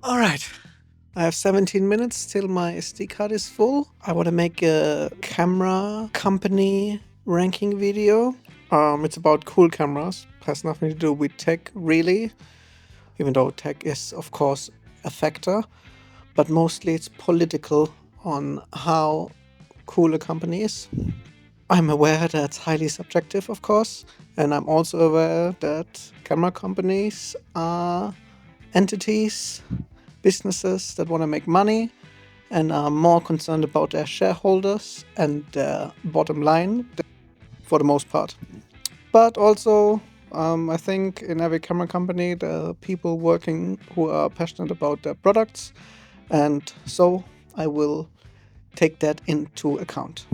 All right. I have 17 minutes till my SD card is full. I want to make a camera company ranking video. It's about cool cameras. Has nothing to do with tech, really, even though tech is, of course, a factor. But mostly it's political on how cool a company is. I'm aware that's highly subjective, of course, and I'm also aware that camera companies are entities, businesses that want to make money and are more concerned about their shareholders and their bottom line for the most part. But also, I think in every camera company, there are people working who are passionate about their products, and so I will take that into account.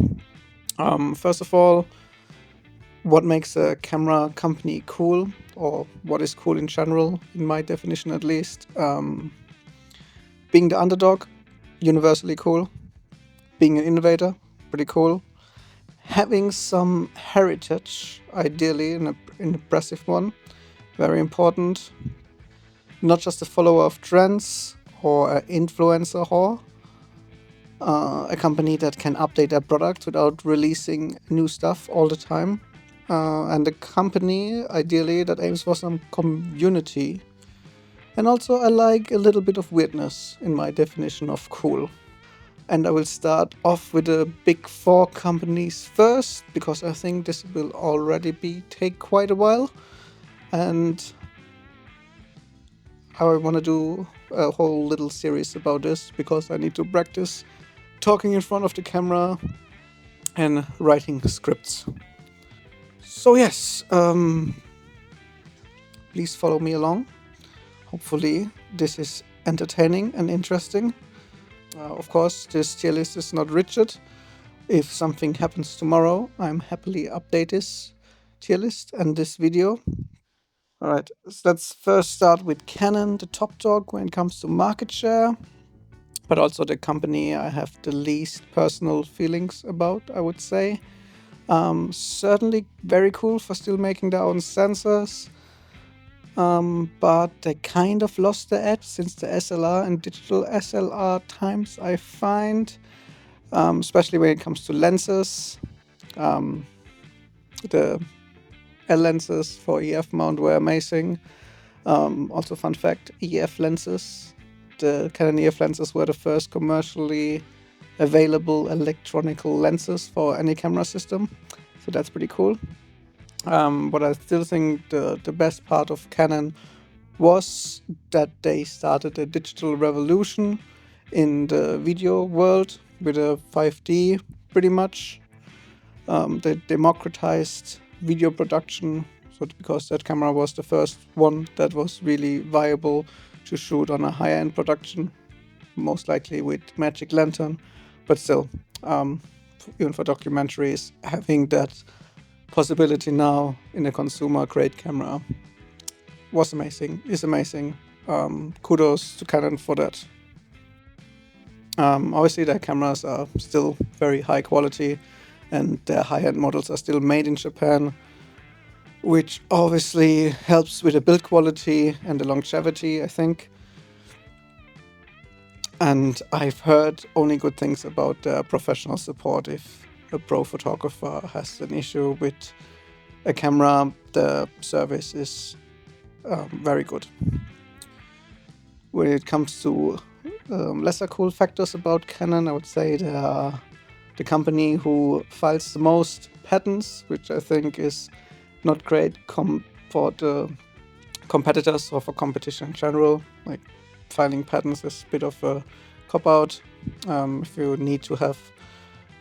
First of all, what makes a camera company cool, or what is cool in general, in my definition at least. Being the underdog, universally cool. Being an innovator, pretty cool. Having some heritage, ideally, an impressive one, very important. Not just a follower of trends or an influencer whore. A company that can update their product without releasing new stuff all the time. And a company, ideally, that aims for some community. And also, I like a little bit of weirdness in my definition of cool. And I will start off with the big four companies first, because I think this will already take quite a while. And I want to do a whole little series about this, because I need to practice talking in front of the camera and writing scripts. So yes, please follow me along. Hopefully this is entertaining and interesting. Of course, this tier list is not rigid. If something happens tomorrow, I'm happily update this tier list and this video. Alright, so let's first start with Canon, the top dog when it comes to market share, but also the company I have the least personal feelings about, I would say. Certainly very cool for still making their own sensors, but they kind of lost the edge since the SLR and digital SLR times, I find, especially when it comes to lenses. The L lenses for EF mount were amazing. Also, fun fact, EF lenses, the Canon EF lenses were the first commercially available electronical lenses for any camera system. So that's pretty cool. But I still think the best part of Canon was that they started a digital revolution in the video world with a 5D, pretty much. They democratized video production, so because that camera was the first one that was really viable to shoot on a high-end production, most likely with Magic Lantern, but still, even for documentaries, having that possibility now in a consumer-grade camera was amazing, is amazing. Kudos to Canon for that. Obviously, their cameras are still very high quality, and their high-end models are still made in Japan, which obviously helps with the build quality and the longevity, I think. And I've heard only good things about their professional support. If a pro photographer has an issue with a camera, the service is very good. When it comes to lesser cool factors about Canon, I would say they are the company who files the most patents, which I think is not great for the competitors or for competition in general. Like, filing patents is a bit of a cop-out if you need to have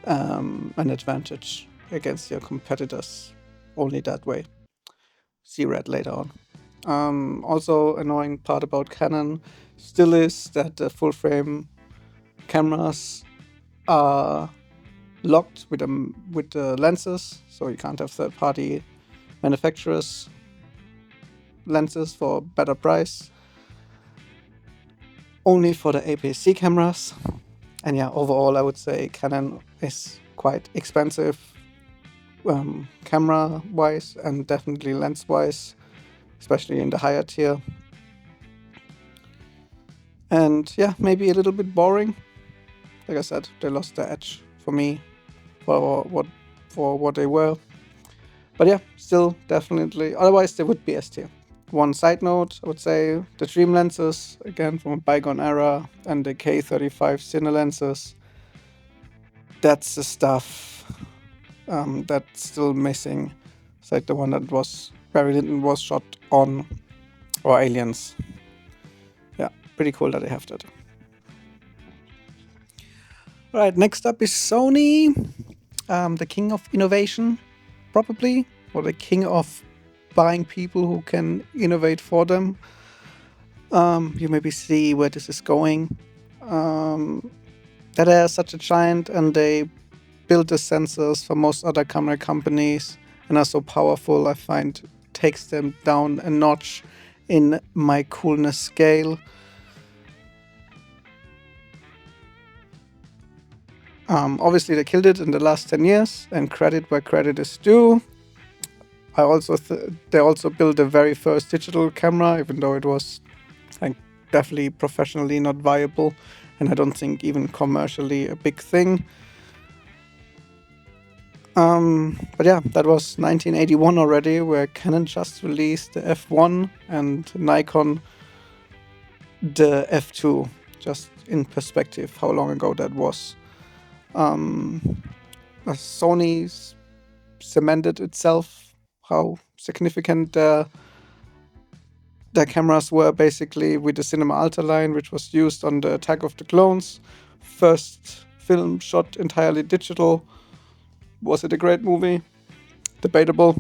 an advantage against your competitors only that way. See red later on. Also, annoying part about Canon still is that the full frame cameras are locked with the lenses, so you can't have third-party manufacturers lenses for better price. Only for the APS-C cameras. And yeah, overall I would say Canon is quite expensive camera wise and definitely lens wise, especially in the higher tier. And yeah, maybe a little bit boring. Like I said, they lost their edge for me for what they were. But yeah, still definitely. Otherwise, they would be S tier. One side note, I would say the Dream lenses, again from a bygone era, and the K35 Cine lenses. That's the stuff that's still missing. It's like the one that was Barry Lyndon was shot on, or Aliens. Yeah, pretty cool that they have that. Right, next up is Sony, the king of innovation, probably, or the king of buying people who can innovate for them. You maybe see where this is going. That they are such a giant, and they build the sensors for most other camera companies and are so powerful, I find takes them down a notch in my coolness scale. Obviously, they killed it in the last 10 years, and credit where credit is due. They also built the very first digital camera, even though it was like definitely professionally not viable, and I don't think even commercially a big thing. But yeah, that was 1981 already, where Canon just released the F1 and Nikon the F2. Just in perspective, how long ago that was. Sony's cemented itself, how significant their cameras were, basically with the Cinema Alta line, which was used on the Attack of the Clones. First film shot entirely digital. Was it a great movie? Debatable,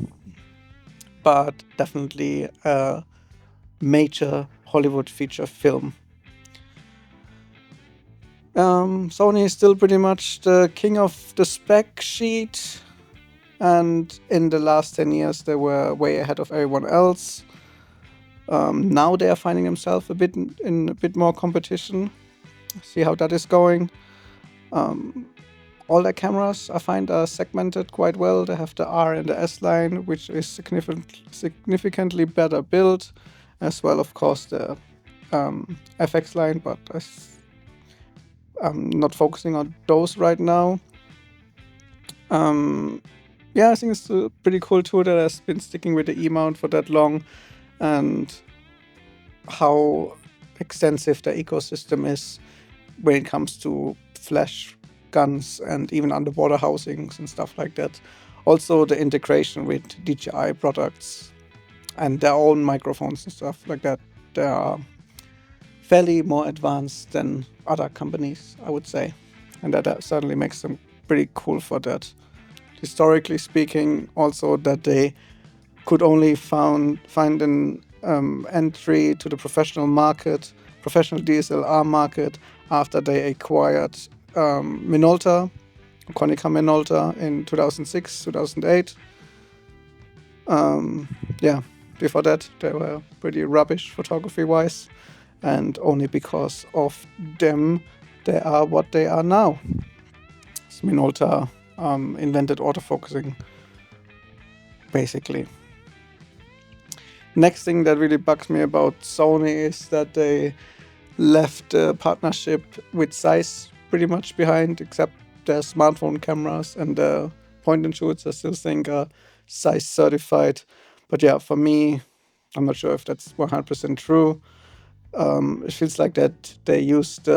but definitely a major Hollywood feature film. Sony is still pretty much the king of the spec sheet, and in the last 10 years they were way ahead of everyone else. Now they are finding themselves a bit more competition. See how that is going. All their cameras I find are segmented quite well. They have the R and the S line, which is significantly better built, as well, of course, the FX line, but I'm not focusing on those right now. Yeah, I think it's a pretty cool tool that has been sticking with the E-mount for that long, and how extensive the ecosystem is when it comes to flash guns and even underwater housings and stuff like that. Also, the integration with DJI products and their own microphones and stuff like that, they are fairly more advanced than other companies, I would say, and that certainly makes them pretty cool for that. Historically speaking, also that they could only find an entry to the professional DSLR market, after they acquired Minolta, Konica Minolta, in 2006, 2008. Yeah, before that they were pretty rubbish photography-wise, and only because of them they are what they are now. So Minolta invented autofocusing, basically. Next thing that really bugs me about Sony is that they left a partnership with Zeiss pretty much behind, except their smartphone cameras and the point and shoots. I still think are Zeiss certified. But yeah, for me, I'm not sure if that's 100% true. It feels like that they used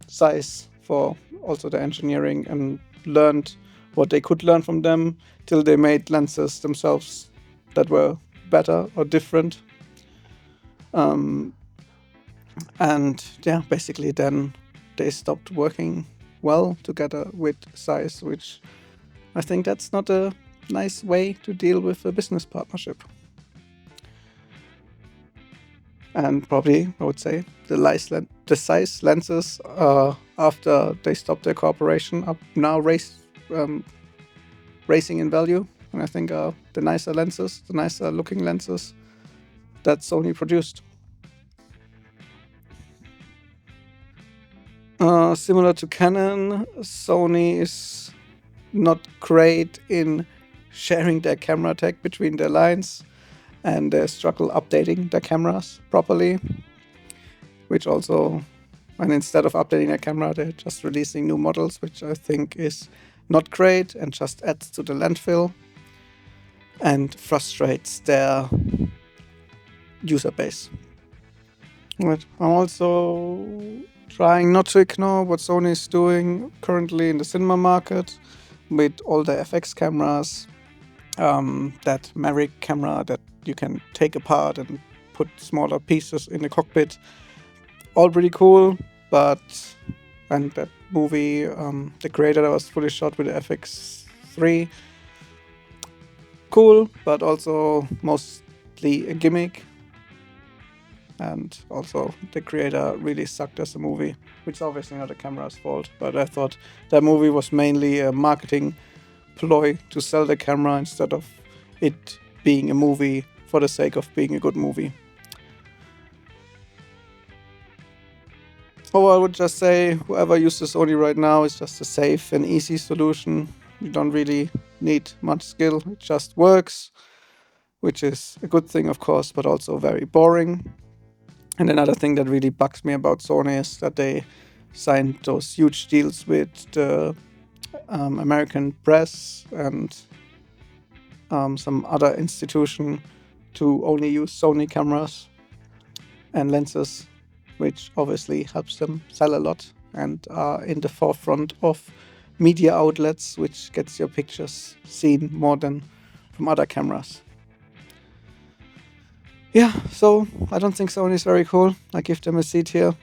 Zeiss for also the engineering and learned what they could learn from them till they made lenses themselves that were better or different. And yeah, basically then they stopped working well together with Zeiss, which I think that's not a nice way to deal with a business partnership. And probably, I would say, the Zeiss lenses, after they stopped their cooperation, are now racing in value. And I think are the nicer looking lenses that Sony produced. Similar to Canon, Sony is not great in sharing their camera tech between their lines, and they struggle updating their cameras properly. which also, and instead of updating their camera, they're just releasing new models, which I think is not great and just adds to the landfill and frustrates their user base. But I'm also trying not to ignore what Sony is doing currently in the cinema market with all the FX cameras, that Maverick camera that you can take apart and put smaller pieces in the cockpit. All pretty cool, and that movie, The Creator, that was fully shot with the FX3, cool, but also mostly a gimmick. And also, The Creator really sucked as a movie, which is obviously not the camera's fault, but I thought that movie was mainly a marketing ploy to sell the camera instead of it being a movie for the sake of being a good movie. So I would just say whoever uses Sony right now is just a safe and easy solution. You don't really need much skill, it just works, which is a good thing, of course, but also very boring. And another thing that really bugs me about Sony is that they signed those huge deals with the American press and some other institution to only use Sony cameras and lenses, which obviously helps them sell a lot and are in the forefront of media outlets, which gets your pictures seen more than from other cameras. Yeah, so I don't think Sony is very cool. I give them a C tier.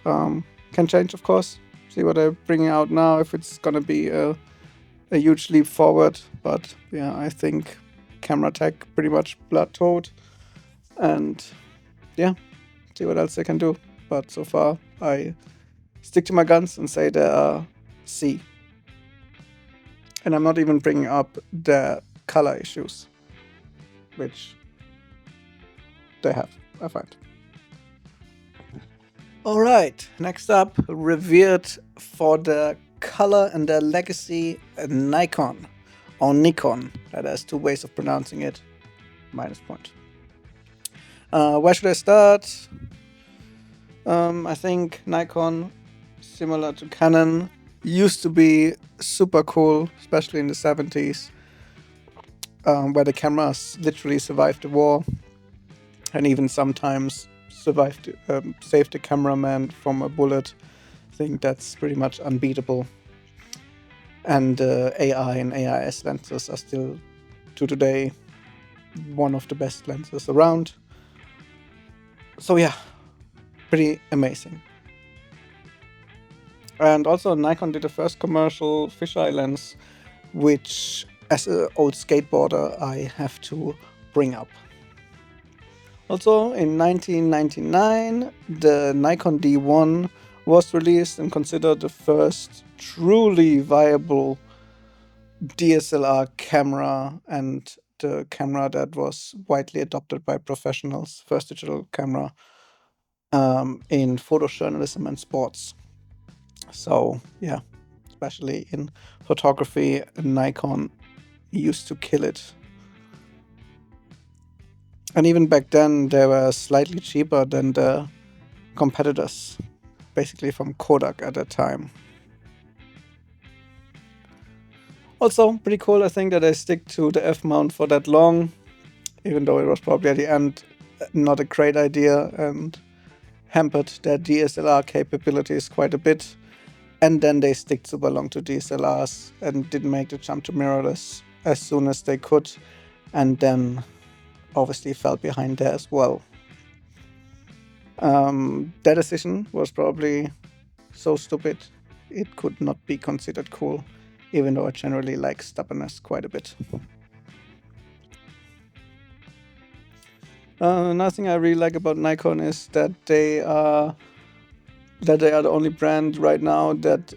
Can change, of course. See what they're bringing out now, if it's gonna be a huge leap forward. But yeah, I think camera tech pretty much plateaued. And yeah, see what else they can do. But so far, I stick to my guns and say they are C. And I'm not even bringing up the color issues, which they have, I find. Alright, next up, revered for the color and their legacy, Nikon. Or Nikon, that has two ways of pronouncing it, minus point. Where should I start? I think Nikon, similar to Canon, used to be super cool, especially in the 70s, where the cameras literally survived the war and even sometimes saved the cameraman from a bullet. I think that's pretty much unbeatable. And AI and AIS lenses are still, to today, one of the best lenses around. So yeah, pretty amazing. And also Nikon did the first commercial fisheye lens, which as an old skateboarder I have to bring up. Also in 1999 the Nikon D1 was released and considered the first truly viable DSLR camera and the camera that was widely adopted by professionals, first digital camera in photojournalism and sports. So yeah, especially in photography, Nikon used to kill it. And even back then, they were slightly cheaper than the competitors, basically from Kodak at that time. Also, pretty cool, I think, that they stick to the F-mount for that long, even though it was probably at the end not a great idea and hampered their DSLR capabilities quite a bit. And then they stick super long to DSLRs and didn't make the jump to mirrorless as soon as they could, and then obviously fell behind there as well. Their decision was probably so stupid it could not be considered cool, even though I generally like stubbornness quite a bit. Another thing I really like about Nikon is that they are the only brand right now that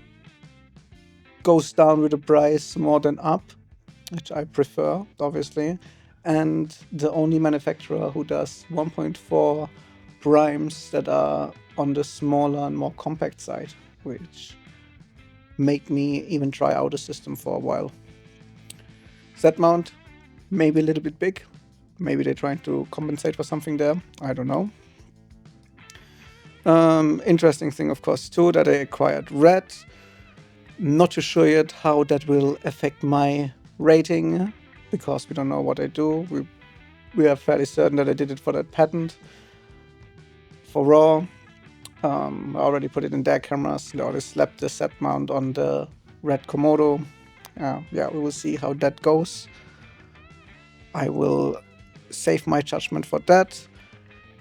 goes down with the price more than up, which I prefer, obviously, and the only manufacturer who does 1.4 primes that are on the smaller and more compact side, which make me even try out a system for a while. Z-mount, maybe a little bit big. Maybe they're trying to compensate for something there. I don't know. Interesting thing, of course, too, that I acquired red. Not too sure yet how that will affect my rating, because we don't know what I do. We are fairly certain that I did it for that patent. For RAW, I already put it in their cameras. They already slapped the set mount on the red Komodo. Yeah, we will see how that goes. I will save my judgment for that.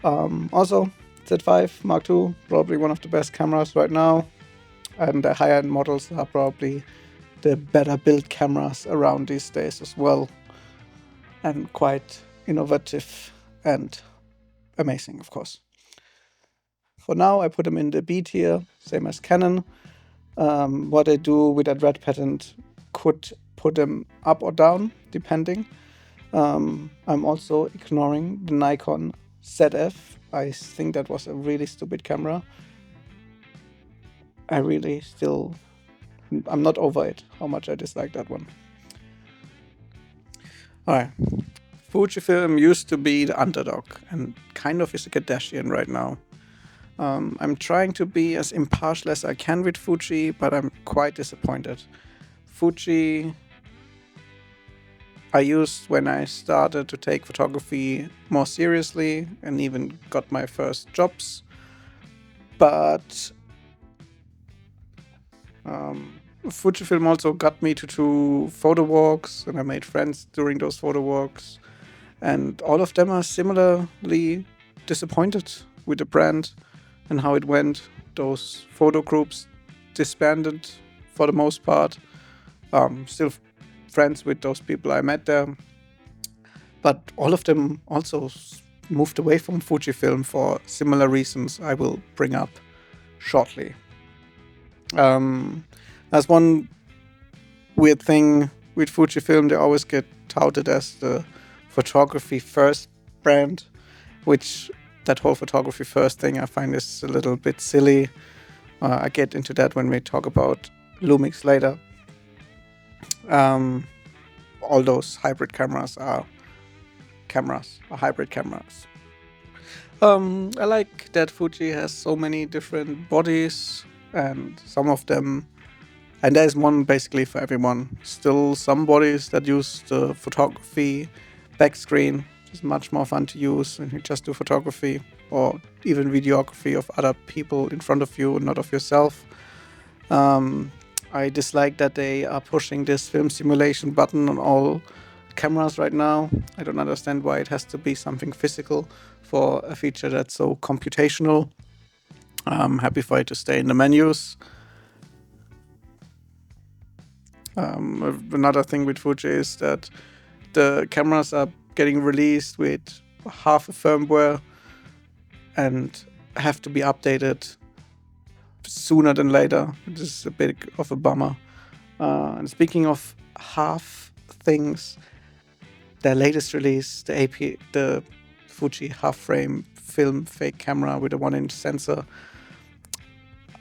Also, Z5 Mark II, probably one of the best cameras right now. And the higher-end models are probably the better built cameras around these days as well. And quite innovative and amazing, of course. For now, I put them in the B tier, same as Canon. What I do with that red patent could put them up or down, depending. I'm also ignoring the Nikon ZF. I think that was a really stupid camera. I'm not over it, how much I dislike that one. Alright. Fujifilm used to be the underdog and kind of is a Kardashian right now. I'm trying to be as impartial as I can with Fuji, but I'm quite disappointed. Fuji I used when I started to take photography more seriously and even got my first jobs. But Fujifilm also got me to do photo walks, and I made friends during those photo walks. And all of them are similarly disappointed with the brand and how it went. Those photo groups disbanded for the most part. Still friends with those people I met there. But all of them also moved away from Fujifilm for similar reasons I will bring up shortly. As one weird thing with Fujifilm, they always get touted as the photography first brand, which that whole photography first thing I find is a little bit silly. I get into that when we talk about Lumix later. All those hybrid cameras are hybrid cameras. I like that Fuji has so many different bodies, and some of them, and there's one basically for everyone. Still some bodies that use the photography back screen, which is much more fun to use when you just do photography or even videography of other people in front of you and not of yourself. I dislike that they are pushing this film simulation button on all cameras right now. I don't understand why it has to be something physical for a feature that's so computational. I'm happy for it to stay in the menus. Another thing with Fuji is that the cameras are getting released with half a firmware and have to be updated sooner than later. This is a bit of a bummer. And speaking of half things, their latest release, the Fuji half-frame film fake camera with a 1-inch sensor.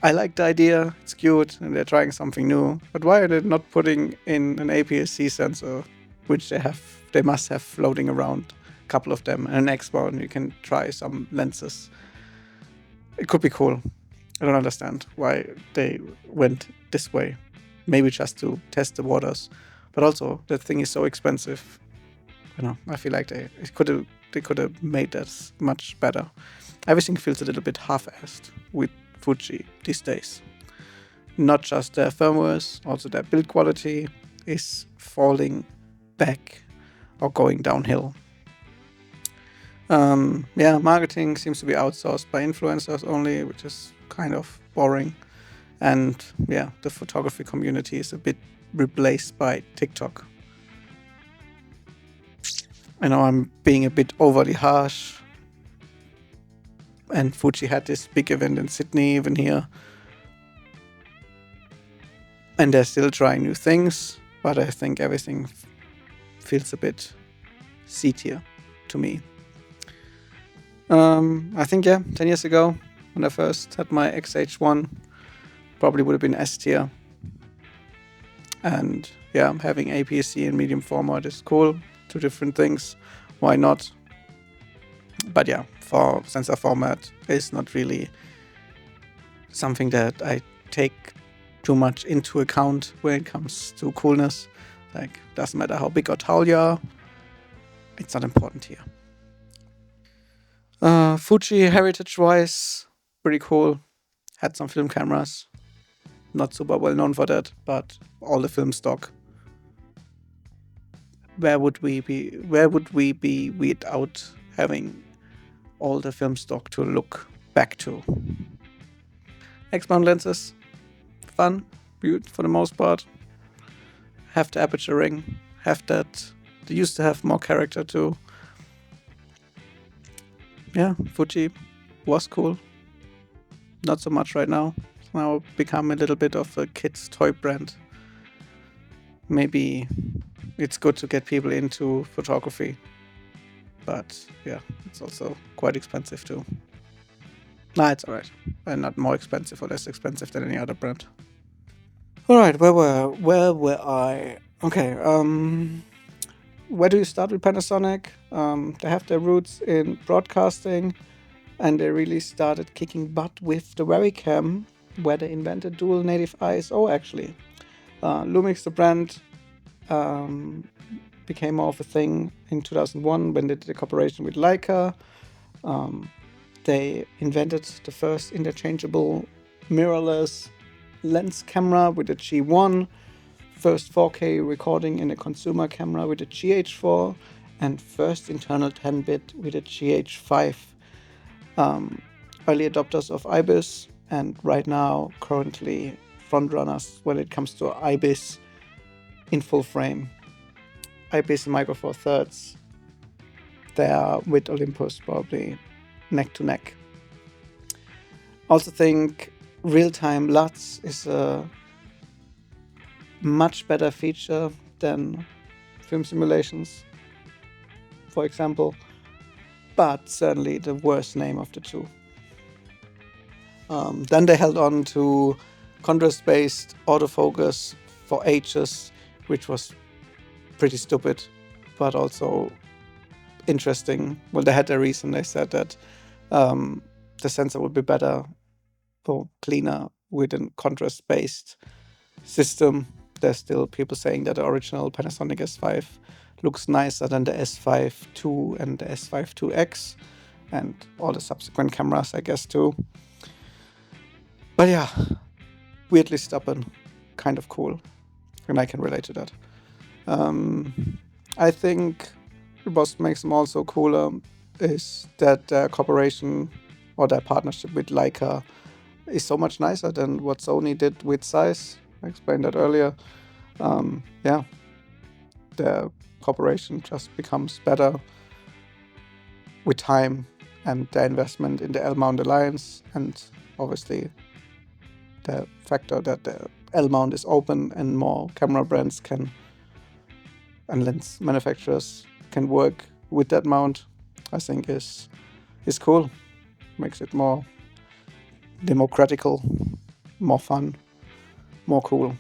I like the idea, it's cute, and they're trying something new. But why are they not putting in an APS-C sensor, which they must have floating around, a couple of them, and an Expo, and you can try some lenses. It could be cool. I don't understand why they went this way. Maybe just to test the waters, but also that thing is so expensive. I feel like they could have made that much better. Everything feels a little bit half-assed with Fuji these days. Not just their firmwares, also their build quality is falling back or going downhill. Marketing seems to be outsourced by influencers only, which is kind of boring. And the photography community is a bit replaced by TikTok. I know I'm being a bit overly harsh. And Fuji had this big event in Sydney, even here. And they're still trying new things, but I think everything feels a bit C tier to me. I think 10 years ago, when I first had my XH1, probably would have been S tier. And having APS-C and medium format is cool. Two different things. Why not? But for sensor format, it's not really something that I take too much into account when it comes to coolness. Like, doesn't matter how big or tall you are, it's not important here. Fuji heritage-wise, pretty cool. Had some film cameras. Not super well known for that, but all the film stock. Where would we be without having all the film stock to look back to? X-mount lenses, fun, for the most part. Have the aperture ring, have that. They used to have more character too. Yeah, Fuji was cool. Not so much right now. It's now become a little bit of a kid's toy brand. Maybe it's good to get people into photography, but yeah, it's also quite expensive too. Nah, it's alright. And not more expensive or less expensive than any other brand. Alright, where were I? Okay, where do you start with Panasonic? They have their roots in broadcasting, and they really started kicking butt with the Webcam, where they invented dual native ISO actually. Lumix, the brand, became more of a thing in 2001 when they did a cooperation with Leica. They invented the first interchangeable mirrorless lens camera with the G1, first 4K recording in a consumer camera with the GH4, and first internal 10-bit with the GH5. Early adopters of IBIS, and right now currently frontrunners when it comes to IBIS in full frame. IBIS and Micro Four Thirds, they are with Olympus probably neck to neck. Also think real-time LUTs is a much better feature than film simulations, for example, but certainly the worst name of the two. Then they held on to contrast-based autofocus for ages, which was pretty stupid, but also interesting. Well, they had a reason. They said that the sensor would be better or cleaner with a contrast-based system. There's still people saying that the original Panasonic S5 looks nicer than the S5 II and the S5 IIX and all the subsequent cameras, I guess, too. But yeah, weirdly stubborn, kind of cool, and I can relate to that. I think what makes them also cooler is that their cooperation or their partnership with Leica is so much nicer than what Sony did with Zeiss. I explained that earlier. Yeah, their cooperation just becomes better with time and their investment in the L-mount alliance, and obviously the factor that the L-mount is open and more camera brands can and lens manufacturers can work with that mount, I think is cool. Makes it more democratical, more fun, more cool.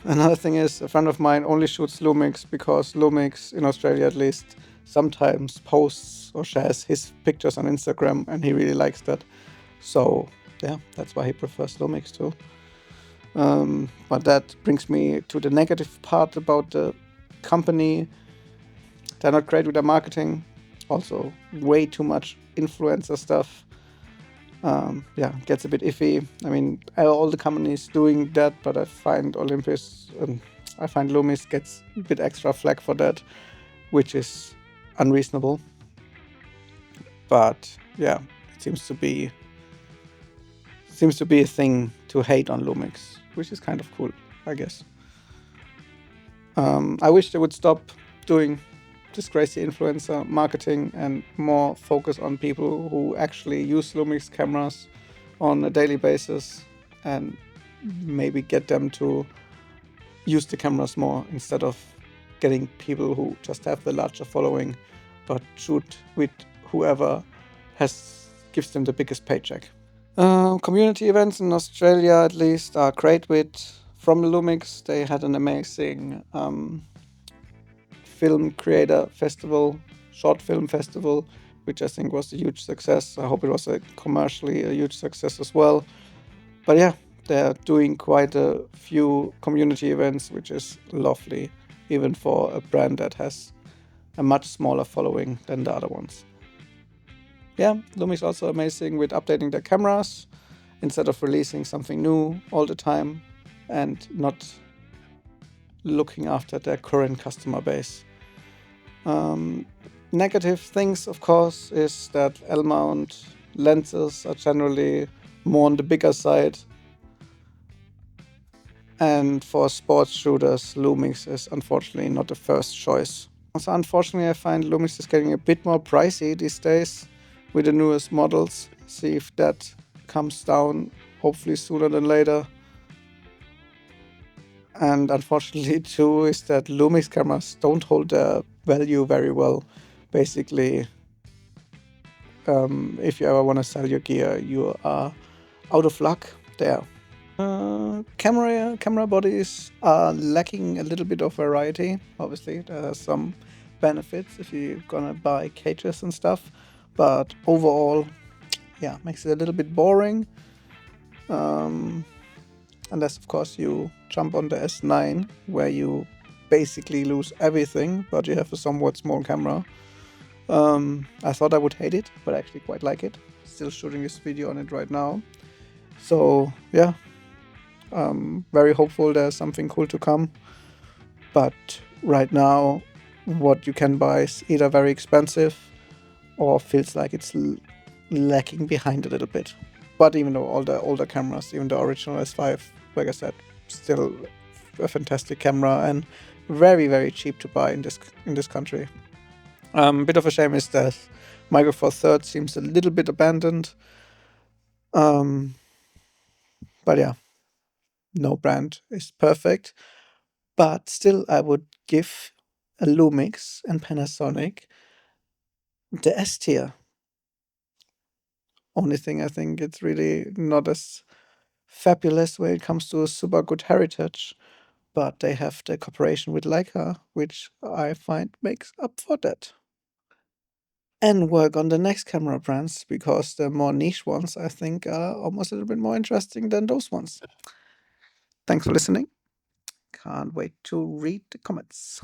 Another thing is, a friend of mine only shoots Lumix because Lumix, in Australia at least, sometimes posts or shares his pictures on Instagram, and he really likes that. So yeah, that's why he prefers Lumix too. But that brings me to the negative part about the company. They're not great with their marketing. Also, way too much influencer stuff. Yeah, gets a bit iffy. I mean, all the companies doing that, but I find Lumix gets a bit extra flack for that, which is unreasonable. But yeah, it seems to be a thing to hate on Lumix, which is kind of cool, I guess. I wish they would stop doing this crazy influencer marketing and more focus on people who actually use Lumix cameras on a daily basis, and maybe get them to use the cameras more instead of getting people who just have the larger following but shoot with whoever gives them the biggest paycheck. Community events in Australia, at least, are great from Lumix. They had an amazing film creator festival, short film festival, which I think was a huge success. I hope it was commercially a huge success as well. But yeah, they're doing quite a few community events, which is lovely, even for a brand that has a much smaller following than the other ones. Yeah, Lumix also amazing with updating their cameras instead of releasing something new all the time and not looking after their current customer base. Negative things, of course, is that L mount lenses are generally more on the bigger side. And for sports shooters, Lumix is unfortunately not the first choice. So unfortunately, I find Lumix is getting a bit more pricey these days with the newest models. See if that comes down, hopefully sooner than later. And unfortunately, too, is that Lumix cameras don't hold their value very well. Basically, if you ever want to sell your gear, you are out of luck there. Camera bodies are lacking a little bit of variety. Obviously, there are some benefits if you're gonna buy cages and stuff, but overall, yeah, makes it a little bit boring. Unless, of course, you jump on the S9, where you basically lose everything, but you have a somewhat small camera. I thought I would hate it, but I actually quite like it. Still shooting this video on it right now. So yeah, very hopeful there's something cool to come. But right now, what you can buy is either very expensive or feels like it's lacking behind a little bit. But even though all the older cameras, even the original S5, like I said, still a fantastic camera and very very cheap to buy in this country. Bit of a shame is that Micro Four Thirds seems a little bit abandoned. Um, but yeah, no brand is perfect. But still, I would give a Lumix and Panasonic the S tier. Only thing I think it's really not as fabulous when it comes to a super good heritage, but they have the cooperation with Leica, which I find makes up for that. And work on the next camera brands because the more niche ones I think are almost a little bit more interesting than those ones. Thanks for listening. Can't wait to read the comments.